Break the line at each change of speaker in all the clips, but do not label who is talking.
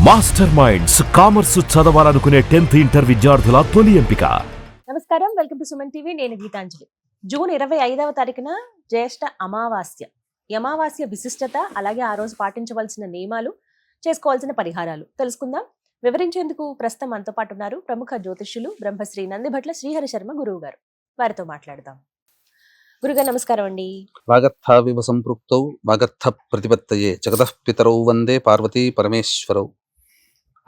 Master minds commerce చదవాలనుకునే 10th inter విద్యార్థుల తొలి ఎంపిక.
నమస్కారం, వెల్కమ్ టు సుమన్ టీవీ. నేను గీతాంజలి. జూన్ 25వ తారీఖున జ్యేష్ఠ అమావాస్య. ఈ అమావాస్య విశిష్టత, అలాగే ఆ రోజు పాటించవలసిన నియమాలు, చేసుకోవాల్సిన పరిహారాలు తెలుసుకుందాం. వివరించేందుకు ప్రస్తుతం మనతో పాటు ఉన్నారు ప్రముఖ జ్యోతిష్యులు బ్రహ్మశ్రీ నందిభట్ల శ్రీహరి శర్మ గురువు గారు. వారితో మాట్లాడదాం. గురుగారు నమస్కారం అండి.
వాగర్థావివ సంపృక్తౌ వాగర్థ ప్రతిపత్తయే జగతః పితరౌ వందే పార్వతీ పరమేశ్వరౌ.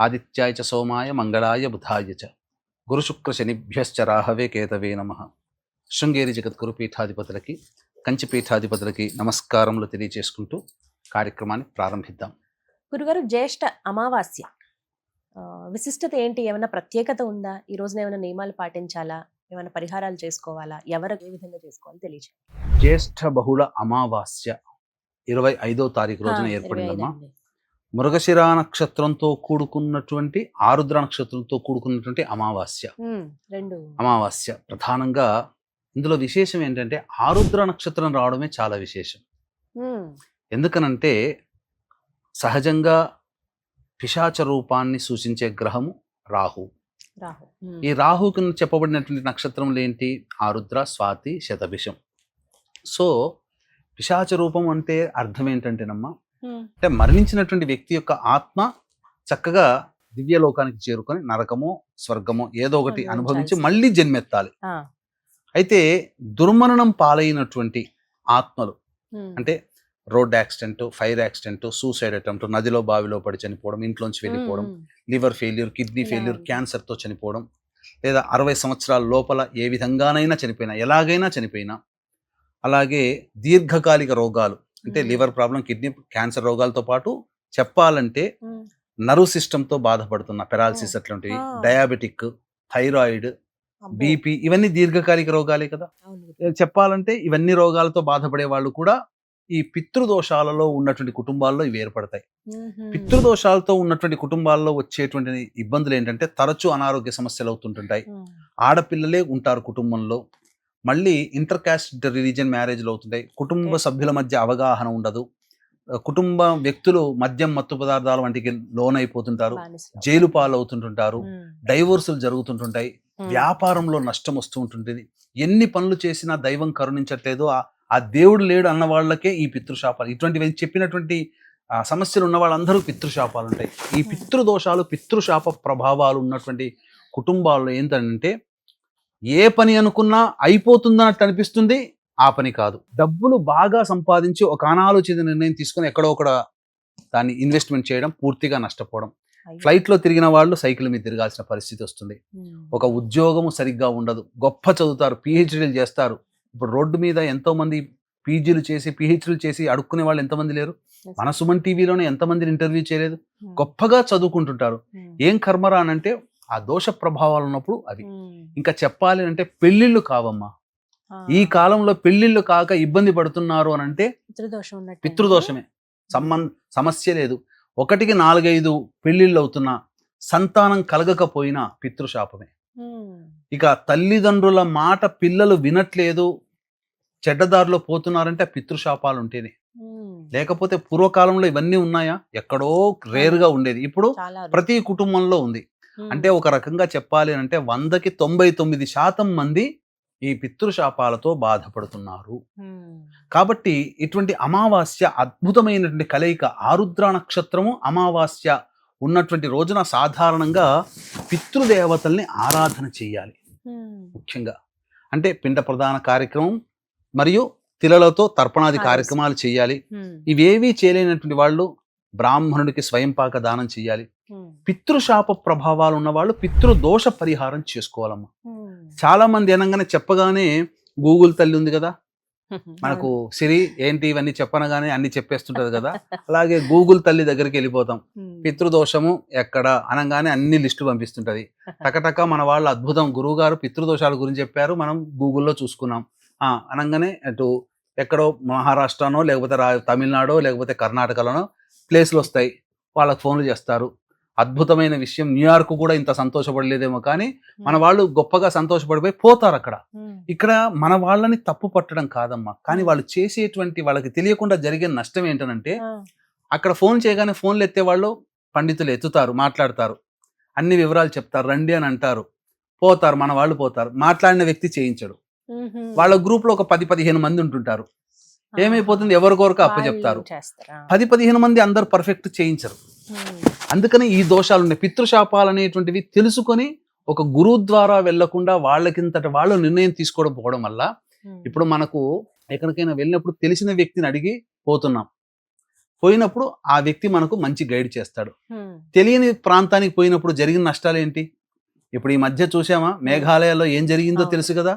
ఆదిత్యాయ చ సోమాయ మంగళాయ బుధాయ చ గురుశుక్ర శనిభ్యశ్చ రాహవే కేతవే నమః. శృంగేరి జగద్గురు పీఠాధిపతులకి, కంచి పీఠాధిపతులకి నమస్కారములు తెలియజేసుకుంటూ కార్యక్రమాన్ని ప్రారంభిద్దాం.
గురుగారు, జ్యేష్ఠ అమావాస్య విశిష్టత ఏంటి? ఏమైనా ప్రత్యేకత ఉందా? ఈ రోజున ఏమైనా నియమాలు పాటించాలా? ఏమైనా పరిహారాలు చేసుకోవాలా? ఎవరు ఏ విధంగా చేసుకోవాలి తెలియజేయండి.
జ్యేష్ఠ బహుళ అమావాస్య 25వ తారీఖు రోజున ఏర్పడిందమ్మా. మృగశిర నక్షత్రంతో కూడుకున్నటువంటి ఆరుద్ర నక్షత్రంతో కూడుకున్నటువంటి అమావాస్య.
రెండు
అమావాస్య ప్రధానంగా ఇందులో విశేషం ఏంటంటే ఆరుద్ర నక్షత్రం రావడమే చాలా విశేషం. ఎందుకనంటే సహజంగా పిశాచ రూపాన్ని సూచించే గ్రహము రాహు. ఈ రాహుకి చెప్పబడినటువంటి నక్షత్రములు ఏంటి? ఆరుద్ర, స్వాతి, శతభిషం. సో పిశాచ రూపం అంటే అర్థం ఏంటంటేనమ్మా, అంటే మరణించినటువంటి వ్యక్తి యొక్క ఆత్మ చక్కగా దివ్యలోకానికి చేరుకొని నరకమో స్వర్గమో ఏదో ఒకటి అనుభవించి మళ్ళీ జన్మెత్తాలి. అయితే దుర్మరణం పాలైనటువంటి ఆత్మలు అంటే road accident, fire accident, suicide attempt, నదిలో బావిలో పడి చనిపోవడం, ఇంట్లోంచి వెళ్ళిపోవడం, లివర్ ఫెయిల్యూర్, కిడ్నీ ఫెయిల్యూర్, క్యాన్సర్తో చనిపోవడం, లేదా 60 సంవత్సరాల లోపల ఏ విధంగానైనా చనిపోయినా, ఎలాగైనా చనిపోయినా, అలాగే దీర్ఘకాలిక రోగాలు అంటే లివర్ ప్రాబ్లం, కిడ్నీ క్యాన్సర్ రోగాలతో పాటు చెప్పాలంటే నర్వ్ సిస్టమ్తో బాధపడుతున్న పెరాలసిస్ అట్లాంటివి, డయాబెటిక్, థైరాయిడ్, బీపీ, ఇవన్నీ దీర్ఘకాలిక రోగాలే కదా. చెప్పాలంటే ఇవన్నీ రోగాలతో బాధపడే వాళ్ళు కూడా ఈ పితృదోషాలలో ఉన్నటువంటి కుటుంబాల్లో ఇవి ఏర్పడతాయి. పితృదోషాలతో ఉన్నటువంటి కుటుంబాల్లో వచ్చేటువంటి ఇబ్బందులు ఏంటంటే తరచూ అనారోగ్య సమస్యలు అవుతుంటుంటాయి. ఆడపిల్లలే ఉంటారు కుటుంబంలో, మళ్ళీ ఇంటర్ కాస్ట్ రిలీజియన్ మ్యారేజ్లు అవుతుంటాయి, కుటుంబ సభ్యుల మధ్య అవగాహన ఉండదు, కుటుంబ వ్యక్తులు మద్యం, మత్తు పదార్థాల వంటికి లోనైపోతుంటారు, జైలు పాలు అవుతుంటుంటారు, డైవోర్సులు జరుగుతుంటుంటాయి, వ్యాపారంలో నష్టం వస్తూ ఉంటుంది. ఎన్ని పనులు చేసినా దైవం కరుణించట్లేదు, ఆ దేవుడు లేడు అన్న వాళ్ళకే ఈ పితృశాపాలు, ఇటువంటివి చెప్పినటువంటి సమస్యలు ఉన్న వాళ్ళందరూ పితృశాపాలు ఉంటాయి. ఈ పితృదోషాలు, పితృశాప ప్రభావాలు ఉన్నటువంటి కుటుంబాల్లో ఏంటంటే ఏ పని అనుకున్నా అయిపోతుందన్నట్టు అనిపిస్తుంది, ఆ పని కాదు. డబ్బులు బాగా సంపాదించి ఒక అనాలోచిత నిర్ణయం తీసుకొని ఎక్కడో ఒకడ దాన్ని ఇన్వెస్ట్మెంట్ చేయడం, పూర్తిగా నష్టపోవడం. ఫ్లైట్లో తిరిగిన వాళ్ళు సైకిల్ మీద తిరగాల్సిన పరిస్థితి వస్తుంది. ఒక ఉద్యోగము సరిగ్గా ఉండదు, గొప్ప చదువుతారు, పిహెచ్డీలు చేస్తారు. ఇప్పుడు రోడ్డు మీద ఎంతో మంది పీజీలు చేసి, పిహెచ్డీలు చేసి అడుక్కునే వాళ్ళు ఎంతమంది లేరు? మన సుమన్ టీవీలోనే ఎంతమందిని ఇంటర్వ్యూ చేయలేదు? గొప్పగా చదువుకుంటుంటారు. ఏం కర్మరా అనంటే ఆ దోష ప్రభావాలు ఉన్నప్పుడు అవి. ఇంకా చెప్పాలి అంటే పెళ్లిళ్ళు కావమ్మా. ఈ కాలంలో పెళ్లిళ్ళు కాక ఇబ్బంది పడుతున్నారు అని అంటే పితృదోషమే, సమస్య లేదు. 1కి 4-5 పెళ్లిళ్ళు అవుతున్నా సంతానం కలగకపోయినా పితృశాపమే. ఇక తల్లిదండ్రుల మాట పిల్లలు వినట్లేదు, చెడ్డదారిలో పోతున్నారంటే పితృశాపాలు ఉంటేనే. లేకపోతే పూర్వకాలంలో ఇవన్నీ ఉన్నాయా? ఎక్కడో రేరుగా ఉండేది. ఇప్పుడు ప్రతి కుటుంబంలో ఉంది. అంటే ఒక రకంగా చెప్పాలి అంటే 100కి 99% మంది ఈ పితృశాపాలతో బాధపడుతున్నారు. కాబట్టి ఇటువంటి అమావాస్య అద్భుతమైనటువంటి కలయిక. ఆరుద్ర నక్షత్రము, అమావాస్య ఉన్నటువంటి రోజున సాధారణంగా పితృదేవతల్ని ఆరాధన చేయాలి. ముఖ్యంగా అంటే పిండ ప్రధాన కార్యక్రమం మరియు తిలలతో తర్పణాది కార్యక్రమాలు చేయాలి. ఇవేవీ చేయలేనటువంటి వాళ్ళు బ్రాహ్మణుడికి స్వయంపాక దానం చేయాలి. పితృశాప ప్రభావాలు ఉన్న వాళ్ళు పితృదోష పరిహారం చేసుకోవాలమ్మా. చాలా మంది అనగానే చెప్పగానే గూగుల్ తల్లి ఉంది కదా, మనకు సిరి ఏంటి ఇవన్నీ చెప్పనగానే అన్ని చెప్పేస్తుంటది కదా, అలాగే గూగుల్ తల్లి దగ్గరికి వెళ్ళిపోతాం. పితృదోషము ఎక్కడ అనగానే అన్ని లిస్టు పంపిస్తుంటది. టకటక మన వాళ్ళు అద్భుతం, గురువు గారు పితృదోషాల గురించి చెప్పారు, మనం గూగుల్లో చూసుకున్నాం అనగానే అటు ఎక్కడో మహారాష్ట్రనో లేకపోతే తమిళనాడో లేకపోతే కర్ణాటకలోనో ప్లేస్లు వస్తాయి. వాళ్ళకి ఫోన్లు చేస్తారు. అద్భుతమైన విషయం, న్యూయార్క్ కూడా ఇంత సంతోషపడలేదేమో కానీ మన వాళ్ళు గొప్పగా సంతోషపడిపోయి పోతారు అక్కడ. ఇక్కడ మన వాళ్ళని తప్పు పట్టడం కాదమ్మా, కానీ వాళ్ళు చేసేటువంటి వాళ్ళకి తెలియకుండా జరిగే నష్టం ఏంటనంటే అక్కడ ఫోన్ చేయగానే ఫోన్లు ఎత్తే వాళ్ళు పండితులు ఎత్తుతారు, మాట్లాడతారు, అన్ని వివరాలు చెప్తారు, రండి అని అంటారు, పోతారు, మన వాళ్ళు పోతారు, మాట్లాడిన వ్యక్తి చేయించడు. వాళ్ళ గ్రూప్ లో ఒక 10-15 మంది ఉంటుంటారు. ఏమైపోతుంది, ఎవరికొరకు అప్పచెప్తారు. 10-15 మంది అందరు పర్ఫెక్ట్ చేయించరు. అందుకని ఈ దోషాలు ఉన్నాయి. పితృశాపాలు అనేటువంటివి తెలుసుకొని ఒక గురువు ద్వారా వెళ్లకుండా వాళ్ళకింతటి వాళ్ళు నిర్ణయం తీసుకోవడం పోవడం వల్ల ఇప్పుడు మనకు ఎక్కడికైనా వెళ్ళినప్పుడు తెలిసిన వ్యక్తిని అడిగి పోతున్నాం. పోయినప్పుడు ఆ వ్యక్తి మనకు మంచి గైడ్ చేస్తాడు. తెలియని ప్రాంతానికి పోయినప్పుడు జరిగిన నష్టాలు ఏంటి? ఇప్పుడు ఈ మధ్య చూసామా, మేఘాలయాలో ఏం జరిగిందో తెలుసు కదా.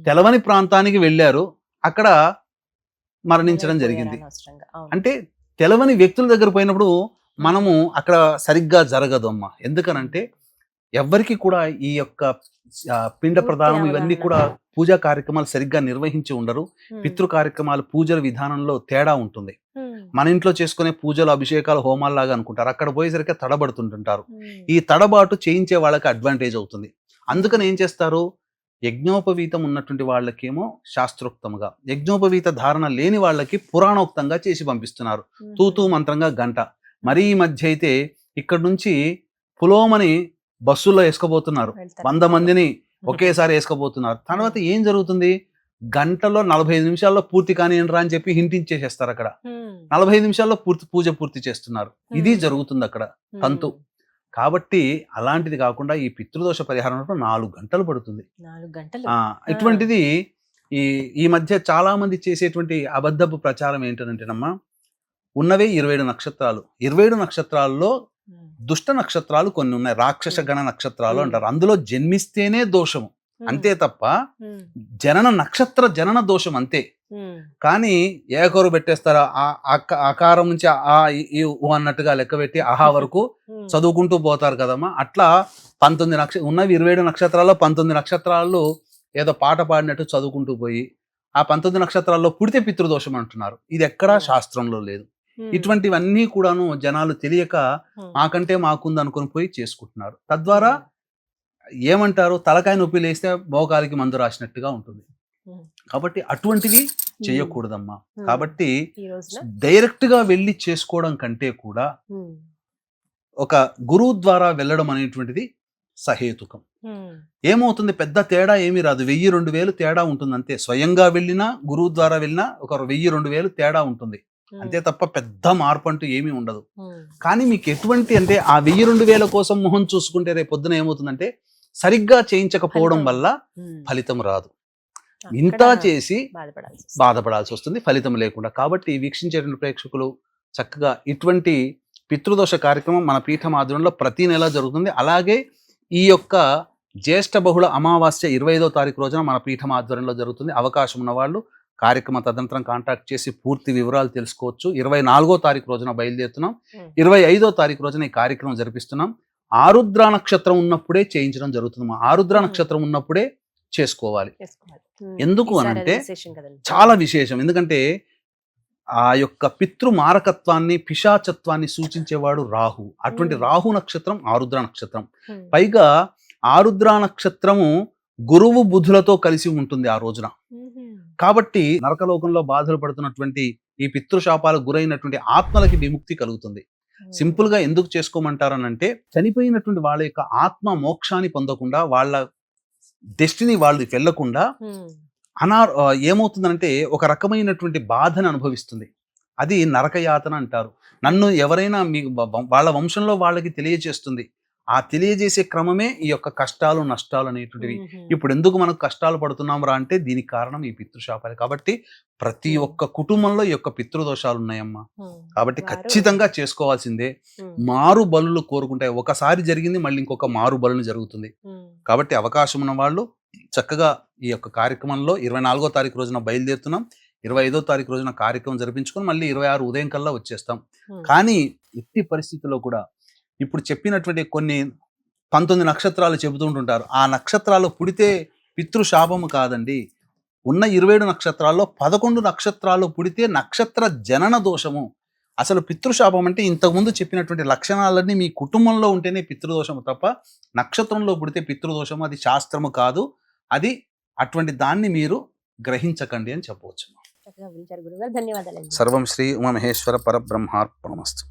తెలవని ప్రాంతానికి వెళ్ళారు, అక్కడ మరణించడం జరిగింది. అంటే తెలవని వ్యక్తుల దగ్గర పోయినప్పుడు మనము అక్కడ సరిగ్గా జరగదు అమ్మా. ఎందుకనంటే ఎవ్వరికి కూడా ఈ యొక్క పిండ ప్రదానం ఇవన్నీ కూడా పూజా కార్యక్రమాలు సరిగ్గా నిర్వహించి ఉండరు. పితృ కార్యక్రమాలు పూజల విధానంలో తేడా ఉంటుంది. మన ఇంట్లో చేసుకునే పూజలు, అభిషేకాలు, హోమాలు లాగా అనుకుంటారు, అక్కడ పోయేసరికి తడబడుతుంటుంటారు. ఈ తడబాటు చేయించే వాళ్ళకి అడ్వాంటేజ్ అవుతుంది. అందుకని ఏం చేస్తారు, యజ్ఞోపవీతం ఉన్నటువంటి వాళ్ళకేమో శాస్త్రోక్తముగా, యజ్ఞోపవీత ధారణ లేని వాళ్ళకి పురాణోక్తంగా చేసి పంపిస్తున్నారు. తూతూ మంత్రంగా గంట. మరీ ఈ మధ్య అయితే ఇక్కడ నుంచి పులోమని బస్సుల్లో వేసుకోబోతున్నారు, 100 మందిని ఒకేసారి వేసుకోబోతున్నారు. తర్వాత ఏం జరుగుతుంది, గంటలో 45 నిమిషాల్లో పూర్తి కానిరా అని చెప్పి హింటించేసేస్తారు. అక్కడ 45 నిమిషాల్లో పూజ పూర్తి చేస్తున్నారు. ఇది జరుగుతుంది అక్కడ తంతు. కాబట్టి అలాంటిది కాకుండా ఈ పితృదోష పరిహారం 4 గంటలు పడుతుంది. ఇటువంటిది ఈ మధ్య చాలా మంది చేసేటువంటి అబద్ధపు ప్రచారం ఏంటంటేనమ్మా, ఉన్నవే 27 నక్షత్రాలు. 27 నక్షత్రాల్లో దుష్ట నక్షత్రాలు కొన్ని ఉన్నాయి, రాక్షస గణ నక్షత్రాలు అంటారు. అందులో జన్మిస్తేనే దోషము అంతే తప్ప జనన నక్షత్ర జనన దోషం అంతే. కానీ ఏకరు పెట్టేస్తారా, ఆకారం నుంచి ఆ ఈ అన్నట్టుగా లెక్క పెట్టి ఆహా వరకు చదువుకుంటూ పోతారు కదమ్మా. అట్లా 19 ఉన్నవి 27 నక్షత్రాల్లో 19 నక్షత్రాలు ఏదో పాట పాడినట్టు చదువుకుంటూ పోయి ఆ 19 నక్షత్రాల్లో పుడితే పితృదోషం అంటున్నారు. ఇది ఎక్కడా శాస్త్రంలో లేదు. ఇటువంటివన్నీ కూడాను జనాలు తెలియక మాకంటే మాకుంది అనుకుని పోయి చేసుకుంటున్నారు. తద్వారా ఏమంటారు, తలకాయ నొప్పి లేస్తే మోకాలికి మందు రాసినట్టుగా ఉంటుంది. కాబట్టి అటువంటివి చేయకూడదమ్మా. కాబట్టి డైరెక్ట్ గా వెళ్ళి చేసుకోవడం కంటే కూడా ఒక గురువు ద్వారా వెళ్ళడం అనేటువంటిది సహేతుకం. ఏమవుతుంది, పెద్ద తేడా ఏమీ రాదు, 1000-2000 తేడా ఉంటుంది అంతే. స్వయంగా వెళ్ళినా గురువు ద్వారా వెళ్ళినా ఒక 1000-2000 తేడా ఉంటుంది అంతే తప్ప పెద్ద మార్పు అంటూ ఏమీ ఉండదు. కానీ మీకు ఎటువంటి అంటే ఆ 1000-2000 కోసం మొహం చూసుకుంటే రేపు పొద్దున ఏమవుతుందంటే సరిగ్గా చేయించకపోవడం వల్ల ఫలితం రాదు. ఇంత చేసి బాధపడాల్సి వస్తుంది ఫలితం లేకుండా. కాబట్టి వీక్షించేటువంటి ప్రేక్షకులు చక్కగా ఇటువంటి పితృదోష కార్యక్రమం మన పీఠం ఆధ్వర్యంలో ప్రతి నెల జరుగుతుంది. అలాగే ఈ యొక్క జ్యేష్ఠ బహుళ అమావాస్య 25వ తారీఖు రోజున మన పీఠం ఆధ్వర్యంలో జరుగుతుంది. అవకాశం ఉన్న వాళ్ళు కార్యక్రమ తదనంతరం కాంటాక్ట్ చేసి పూర్తి వివరాలు తెలుసుకోవచ్చు. 24వ తారీఖు రోజున బయలుదేరుతున్నాం. 25వ తారీఖు రోజున ఈ కార్యక్రమం జరిపిస్తున్నాం. ఆరుద్ర నక్షత్రం ఉన్నప్పుడే చేయించడం జరుగుతుంది. ఆరుద్ర నక్షత్రం ఉన్నప్పుడే చేసుకోవాలి. ఎందుకు అనంటే చాలా విశేషం. ఎందుకంటే ఆ యొక్క పితృ మారకత్వాన్ని, పిశాచత్వాన్ని సూచించేవాడు రాహు. అటువంటి రాహు నక్షత్రం ఆరుద్ర నక్షత్రం. పైగా ఆరుద్ర నక్షత్రము గురువు బుధులతో కలిసి ఉంటుంది ఆ రోజున. కాబట్టి నరకలోకంలో బాధలు పడుతున్నటువంటి ఈ పితృశాపాలకు గురైనటువంటి ఆత్మలకి విముక్తి కలుగుతుంది. సింపుల్ గా ఎందుకు చేసుకోమంటారనంటే చనిపోయినటువంటి వాళ్ళ యొక్క ఆత్మ మోక్షాన్ని పొందకుండా, వాళ్ళ డెస్టినీ వాళ్ళు వెళ్ళకుండా ఏమవుతుందంటే ఒక రకమైనటువంటి బాధను అనుభవిస్తుంది. అది నరకయాతన అంటారు. నన్ను ఎవరైనా మీ వాళ్ళ వంశంలో వాళ్ళకి తెలియజేస్తుంది. ఆ తెలియజేసే క్రమమే ఈ యొక్క కష్టాలు నష్టాలు అనేటువంటివి. ఇప్పుడు ఎందుకు మనకు కష్టాలు పడుతున్నాం రా అంటే దీనికి కారణం ఈ పితృశాపాలు. కాబట్టి ప్రతి ఒక్క కుటుంబంలో ఈ యొక్క పితృదోషాలు ఉన్నాయమ్మా. కాబట్టి ఖచ్చితంగా చేసుకోవాల్సిందే. మారు బలులు కోరుకుంటాయి. ఒకసారి జరిగింది మళ్ళీ ఇంకొక మారు బలులు జరుగుతుంది. కాబట్టి అవకాశం ఉన్న వాళ్ళు చక్కగా ఈ యొక్క కార్యక్రమంలో 24వ తారీఖు రోజున బయలుదేరుతున్నాం. 25వ తారీఖు రోజున కార్యక్రమం జరిపించుకొని మళ్ళీ 26 ఉదయం కల్లా వచ్చేస్తాం. కానీ ఎట్టి పరిస్థితుల్లో కూడా ఇప్పుడు చెప్పినటువంటి కొన్ని 19 నక్షత్రాలు చెబుతుంటుంటారు. ఆ నక్షత్రాలు పుడితే పితృశాపము కాదండి. ఉన్న 27 నక్షత్రాల్లో 11 నక్షత్రాలు పుడితే నక్షత్ర జనన దోషము. అసలు పితృశాపం అంటే ఇంతకుముందు చెప్పినటువంటి లక్షణాలన్నీ మీ కుటుంబంలో ఉంటేనే పితృదోషము తప్ప నక్షత్రంలో పుడితే పితృదోషము అది శాస్త్రము కాదు. అది అటువంటి దాన్ని మీరు గ్రహించకండి అని చెప్పవచ్చు.
ధన్యవాదాలు.
సర్వం శ్రీ ఉమామహేశ్వర పరబ్రహ్మార్పణమస్తు.